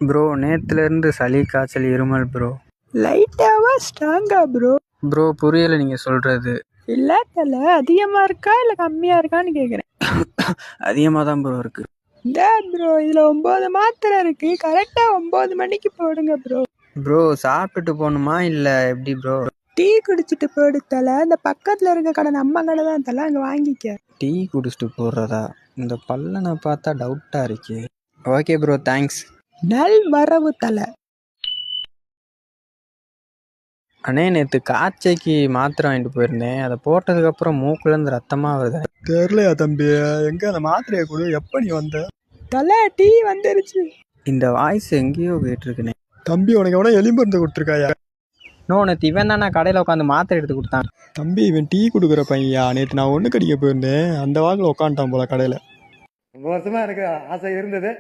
Bro நேற்றுலேருந்து சளி காய்ச்சல் இருமல் ப்ரோ. லைட்டாவா ஸ்ட்ராங்கா ப்ரோ? ப்ரோ புரியலை நீங்கள் சொல்கிறது. இல்ல தல அதிகமா இருக்கா இல்ல கம்மியா இருக்கான்னு கேக்குறேன். அதிகமாக தான் ப்ரோ இருக்குது. இந்த ப்ரோ இதுல 9 மாத்திரை இருக்கு, கரெக்டா 9 மணிக்கு போடுங்க ப்ரோ. ப்ரோ சாப்பிட்டுட்டு போகணுமா இல்லை எப்படி ப்ரோ? டீ குடிச்சிட்டு போடு தல. இந்த பக்கத்துல இருக்க கடை நம்ம கடை தான் தல, அங்க வாங்கிக்க. டீ குடிச்சிட்டு போடுறதா? இந்த பல்லனை பார்த்தா டவுட்டாக இருக்கே. Okay bro, thanks. நல் வரவு தல. அண்ணே நேற்று காய்ச்சைக்கு மாத்திரை வாங்கிட்டு போயிருந்தேன். அதை போட்டதுக்கப்புறம் மூக்குலேருந்து ரத்தமாக வருது. தெரியலையா தம்பி? எங்க அந்த மாத்திரையை கொடு. எப்போ நீ வந்த? தல டீ வந்துருச்சு. இந்த வாய்ஸ் எங்கேயோ கேட்டிருக்குண்ணே. தம்பி உனக்கு எவனா எலி மருந்து கொடுத்துருக்காயா? நோ, நேற்று இவன் தானே கடையில் உட்காந்து மாத்திரை எடுத்து கொடுத்தான். தம்பி இவன் டீ கொடுக்குற பையா. நேற்று நான் ஒன்று கடிக்க போயிருந்தேன், அந்த வாக்கில் உட்காந்துட்டான் போல கடையில். ரொம்ப வருஷமா எனக்கு ஆசை இருந்தது.